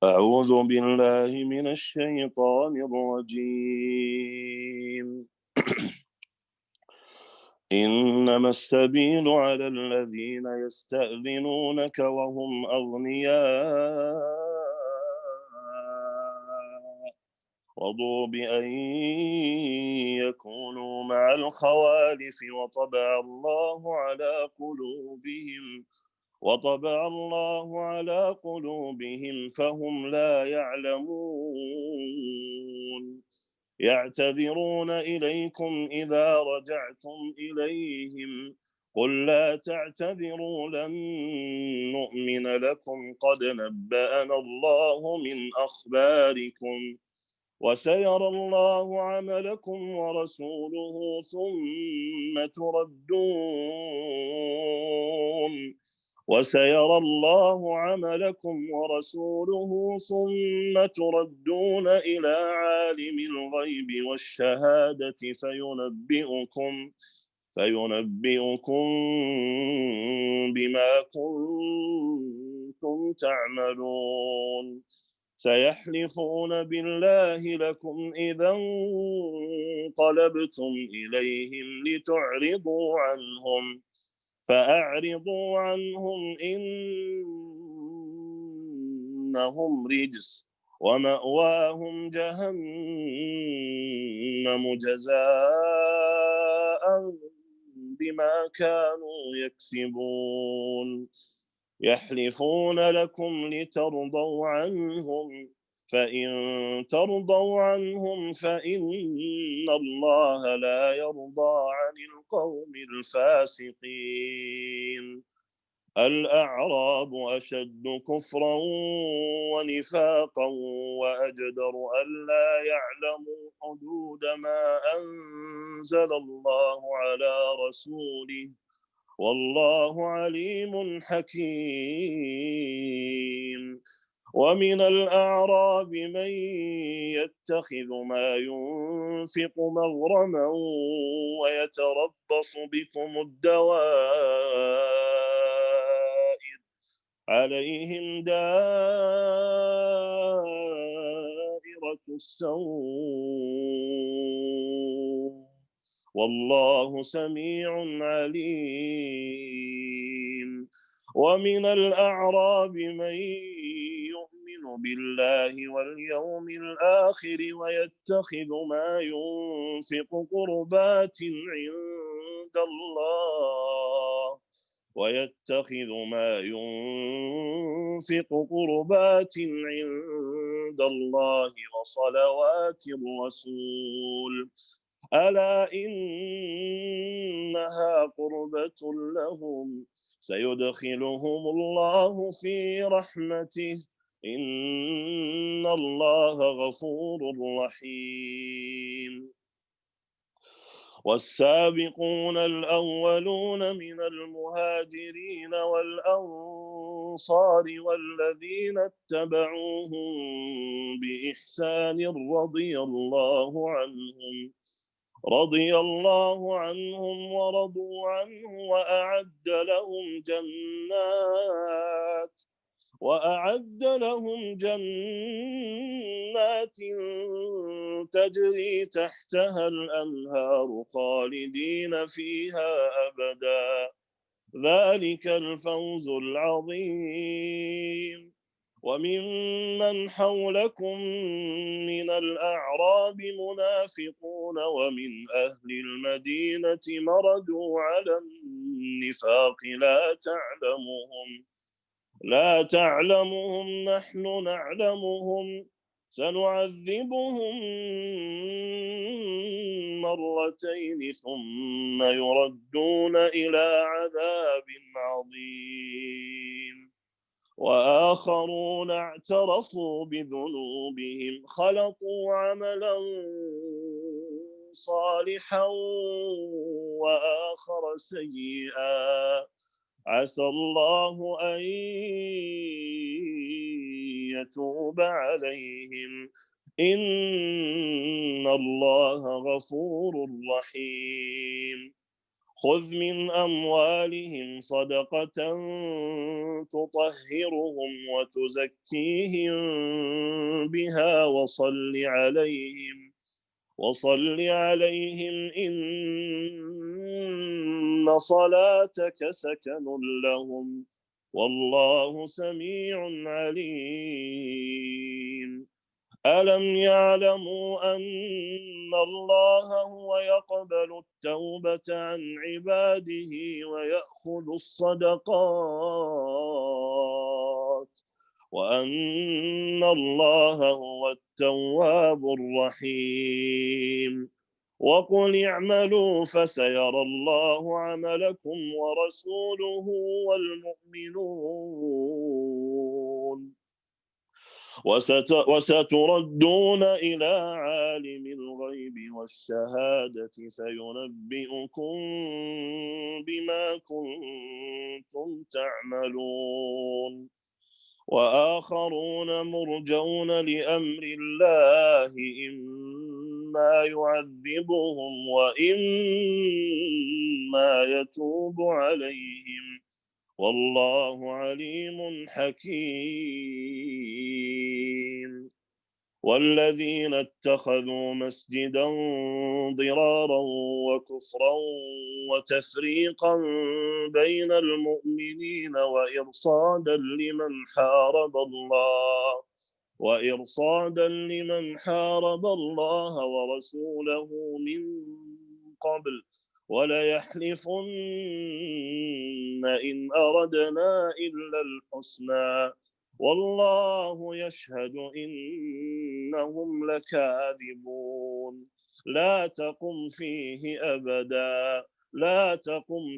أعوذ بالله من الشيطان الرجيم. إنما السبيل على الذين يستأذنونك وهم أغنياء رضوا بأن يكونوا مع الخوالف وطبع الله على قلوبهم فهم لا يعلمون. يعتذرون إليكم إذا رجعتم إليهم قل لا تعتذروا لن نؤمن لكم قد نبأنا الله من أخباركم وسيرى الله عملكم ورسوله ثم تردون إلى عالم الغيب والشهادة فينبئكم بما كنتم تعملون. سيحلفون بالله لكم إذا انقلبتم إليهم لتعرضوا عنهم فأعرضوا عنهم إنهم رجس ومأواهم جهنم جزاء بما كانوا يكسبون. يحلفون لكم لترضوا عنهم فإن ترضوا عنهم فإن الله لا يرضى عن القوم الفاسقين. الأعراب أشد كفرا ونفاقا وأجدر ألا يعلموا حدود ما أنزل الله على رسوله والله عليم حكيم. ومن الأعراب من يتخذ ما ينفق مغرما ويتربص بكم الدوائر عليهم دائرة السوء والله سميع عليم. ومن الأعراب من يؤمن بالله واليوم الآخر ويتخذ ما ينفق قربات عند الله وصلوات الرسول ألا إنها قربة لهم سيدخلهم الله في رحمته إن الله غفور رحيم. والسابقون الأولون من المهاجرين والأنصار والذين اتبعوهم بإحسان رضي الله عنهم ورضوا عنه وأعد لهم جنات تجري تحتها الأنهار خالدين فيها أبدا ذلك الفوز العظيم. وممن حولكم من الأعراب منافقون ومن أهل المدينة مردوا على النفاق لا تعلمهم نحن نعلمهم سنعذبهم مرتين ثم يردون إلى عذاب عظيم. وآخرون اعترفوا بذنوبهم خلطوا عملا صالحا وآخر سيئا عسى الله أن يتوب عليهم إن الله غفور رحيم. خذ من أموالهم صدقة تطهرهم وتزكيهم بها وصل عليهم إن صلاتك سكن لهم والله سميع عليم. ألم يعلموا أن الله هو يقبل التوبة عن عباده ويأخذ الصدقات وأن الله هو التواب الرحيم. وقل اعملوا فسيرى الله عملكم ورسوله والمؤمنون وستردون إلى عالم الغيب والشهادة فينبئكم بما كنتم تعملون. وآخرون مرجون لأمر الله إما يعذبهم وإما يتوب عليهم والله عليم حكيم. والذين اتخذوا مسجدا ضرارا وكفرا وتفريقا بين المؤمنين وإرصادا لمن حارب الله ورسوله من قبل وليحلفن إن أردنا إلا الحسنى والله يشهد إنهم لكاذبون. لا تقم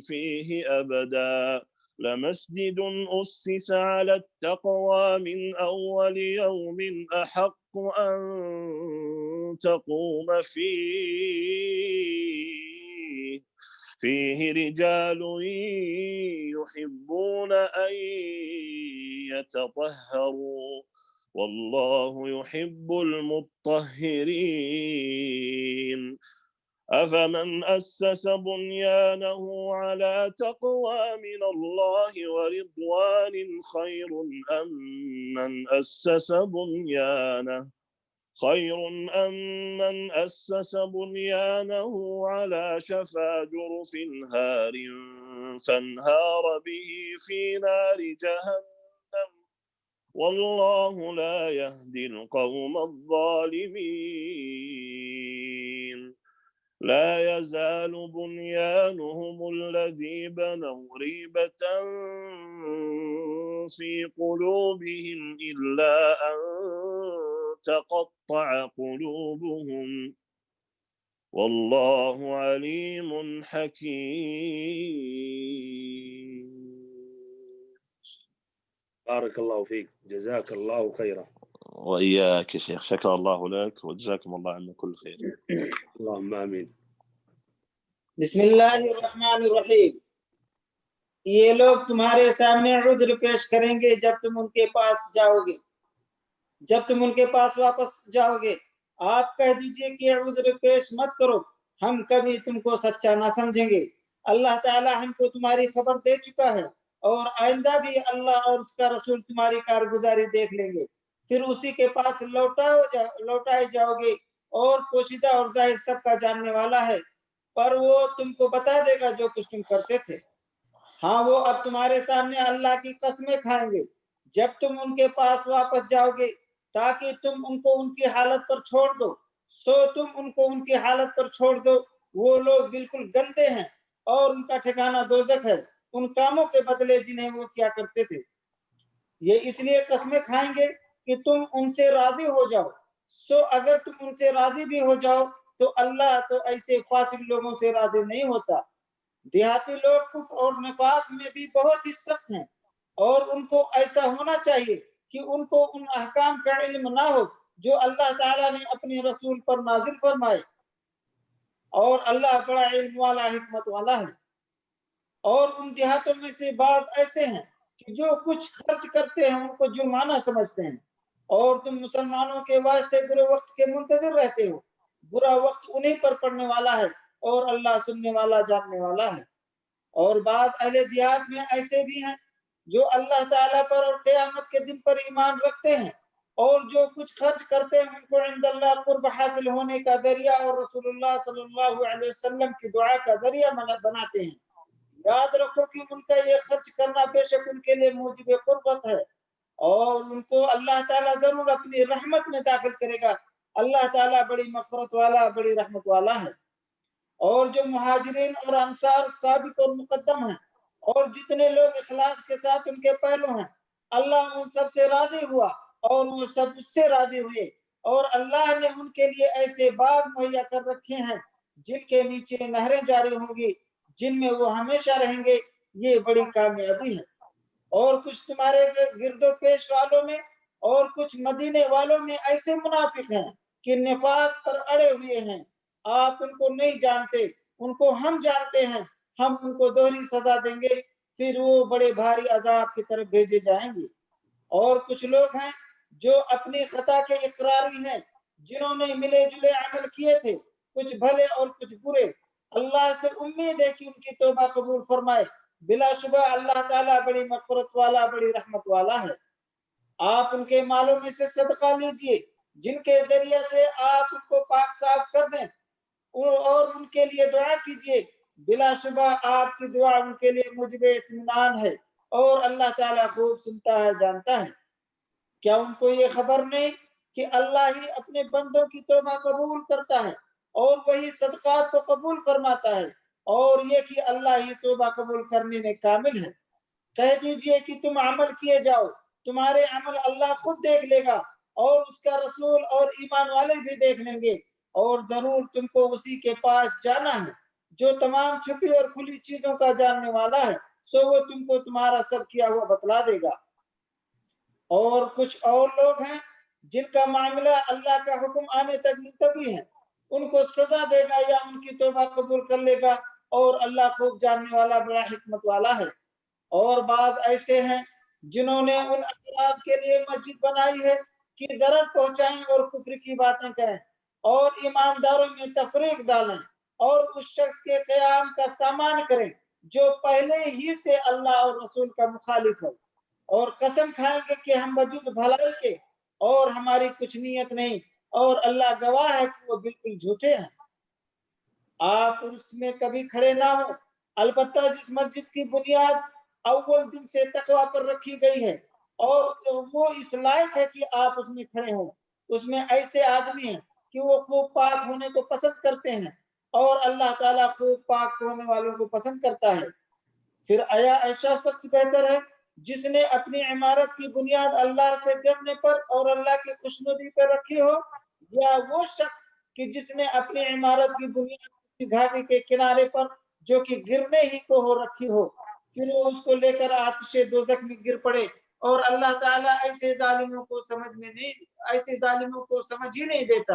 فيه أبدا لمسجد أسس على التقوى من أول يوم أحق أن تقوم فيه رجال يحبون أن يتطهروا والله يحب المطهرين. أفمن أسس بنيانه على تقوى من الله ورضوان خير أم من أسس بنيانه على شفا جرف هار فانهار به في نار جهنم والله لا يهدي القوم الظالمين. لا يزال بنيانهم الذي بنوا ريبة في قلوبهم إلا أن تقطع قلوبهم والله عليم حكيم. بارك الله فيك، جزاك الله خيرا. وإياك يا شيخ، شكر الله لك وجزاكم الله عنا كل خير. اللهم آمين. बिस्मिल्लाहिर्रहमानिर्रहीम। ये लोग तुम्हारे सामने उज़्र पेश करेंगे जब तुम उनके पास वापस जाओगे। आप कह दीजिए कि उज़्र पेश मत करो, हम कभी तुमको सच्चा ना समझेंगे। अल्लाह ताला हमको तुम्हारी खबर दे चुका है और आइंदा भी अल्लाह और उसका रसूल तुम्हारी कारगुजारी देख लेंगे, फिर उसी के पास लौटाए जाओगे और पोशीदा और जाहिर सबका जानने वाला है, पर वो तुमको बता देगा जो कुछ तुम करते थे। हाँ, वो अब तुम्हारे सामने अल्लाह की कसमें खाएंगे जब तुम उनके पास वापस जाओगे ताकि तुम उनको उनकी हालत पर छोड़ दो। सो तुम उनको उनकी हालत पर छोड़ दो। वो लोग बिल्कुल गंदे हैं और उनका ठिकाना दोज़ख है, उन कामों के बदले जिन्हें वो क्या करते थे। ये इसलिए कसमें खाएंगे कि तुम उनसे राजी हो जाओ। सो अगर तुम उनसे राजी भी हो जाओ तो अल्लाह तो ऐसे फासिक लोगों से राजी नहीं होता। देहाती लोग कुफ्र और निफाक में भी बहुत ही सख्त हैं और उनको ऐसा होना चाहिए कि उनको उन अहकाम का इल्म ना हो जो अल्लाह ताला ने अपने रसूल पर नाजिल फरमाए, और अल्लाह बड़ा इल्म वाला, हिकमत वाला है। और उन देहातों में से बात ऐसे हैं कि जो कुछ खर्च करते हैं उनको जुर्माना समझते हैं, और तुम मुसलमानों के वास्ते बुरे वक्त के मुंतजिर रहते हो। बुरा वक्त उन्हीं पर पड़ने वाला है और अल्लाह सुनने वाला, जानने वाला है। اور بعض اہل دیہات میں ایسے بھی ہیں جو اللہ تعالیٰ پر اور قیامت کے دن پر ایمان رکھتے ہیں، اور جو کچھ خرچ کرتے ہیں ان کو عند اللہ قرب حاصل ہونے کا ذریعہ اور رسول اللہ صلی اللہ علیہ وسلم کی دعا کا ذریعہ بناتے ہیں۔ یاد رکھو کہ ان کا یہ خرچ کرنا بے شک ان کے لیے موجب قربت ہے، اور ان کو اللہ تعالیٰ ضرور اپنی رحمت میں داخل کرے گا۔ اللہ تعالیٰ بڑی مغفرت والا، بڑی رحمت والا ہے۔ اور جو مہاجرین اور انصار سابق اور مقدم ہیں، اور جتنے لوگ اخلاص کے ساتھ ان کے پہلو ہیں، اللہ ان سب سے راضی ہوا اور وہ سب اس سے راضی ہوئے، اور اللہ نے ان کے لیے ایسے باغ مہیا کر رکھے ہیں جن کے نیچے نہریں جاری ہوں گی، جن میں وہ ہمیشہ رہیں گے۔ یہ بڑی کامیابی ہے۔ اور کچھ تمہارے گرد و پیش والوں میں اور کچھ مدینے والوں میں ایسے منافق ہیں کہ نفاق پر اڑے ہوئے ہیں، آپ ان کو نہیں جانتے، ان کو ہم جانتے ہیں، ہم ان کو دوہری سزا دیں گے، پھر وہ بڑے بھاری عذاب کی طرف بھیجے جائیں گے۔ اور کچھ لوگ ہیں جو اپنی خطا کے اقراری ہیں، جنہوں نے ملے جلے عمل کیے تھے، کچھ بھلے اور کچھ برے۔ اللہ سے امید ہے کہ ان کی توبہ قبول فرمائے، بلا شبہ اللہ تعالیٰ بڑی مغفرت والا، بڑی رحمت والا ہے۔ آپ ان کے مالوں میں سے صدقہ لیجئے جن کے ذریعے سے آپ ان کو پاک صاف کر دیں، اور ان کے لیے دعا کیجئے، بلا شبہ آپ کی دعا ان کے لیے موجب اطمینان ہے، اور اللہ تعالیٰ خوب سنتا ہے، جانتا ہے۔ کیا ان کو یہ خبر نہیں کہ اللہ ہی اپنے بندوں کی توبہ قبول کرتا ہے اور وہی صدقات کو قبول فرماتا ہے، اور یہ کہ اللہ ہی توبہ قبول کرنے میں کامل ہے۔ کہہ دیجئے کہ تم عمل کیے جاؤ، تمہارے عمل اللہ خود دیکھ لے گا، اور اس کا رسول اور ایمان والے بھی دیکھ لیں گے، اور ضرور تم کو اسی کے پاس جانا ہے جو تمام چھپی اور کھلی چیزوں کا جاننے والا ہے، سو وہ تم کو تمہارا سب کیا ہوا بتلا دے گا۔ اور کچھ اور لوگ ہیں جن کا معاملہ اللہ کا حکم آنے تک ملتوی ہے، ان کو سزا دے گا یا ان کی توبہ قبول کر لے گا، اور اللہ خوب جاننے والا، بڑا حکمت والا ہے۔ اور بعض ایسے ہیں جنہوں نے ان افراد کے لیے مسجد بنائی ہے کہ ضرر پہنچائیں اور کفر کی باتیں کریں اور ایمانداروں میں تفریق ڈالیں، اور اس شخص کے قیام کا سامان کریں جو پہلے ہی سے اللہ اور رسول کا مخالف ہے، اور قسم کھائیں گے کہ ہم بجز بھلائی کے اور ہماری کچھ نیت نہیں، اور اللہ گواہ ہے کہ وہ بالکل جھوٹے ہیں۔ آپ اس میں کبھی کھڑے نہ ہوں، البتہ جس مسجد کی بنیاد اول دن سے تقوی پر رکھی گئی ہے، اور وہ اس لائق ہے کہ آپ اس میں کھڑے ہوں، اس میں ایسے آدمی ہیں کہ وہ خوب پاک ہونے کو پسند کرتے ہیں، اور اللہ تعالیٰ خوب پاک ہونے والوں کو پسند کرتا ہے۔ پھر آیا ایسا شخص بہتر ہے جس نے اپنی عمارت کی بنیاد اللہ سے ڈرنے پر اور اللہ کی خوشنودی پر رکھی ہو، یا وہ شخص کہ جس نے اپنی عمارت کی بنیاد گھاٹی کے کنارے پر جو کہ گرنے ہی کو ہو رکھی ہو، پھر وہ اس کو لے کر آتش دوزخ میں گر پڑے، اور اللہ تعالیٰ ایسے ظالموں کو سمجھ ہی نہیں دیتا۔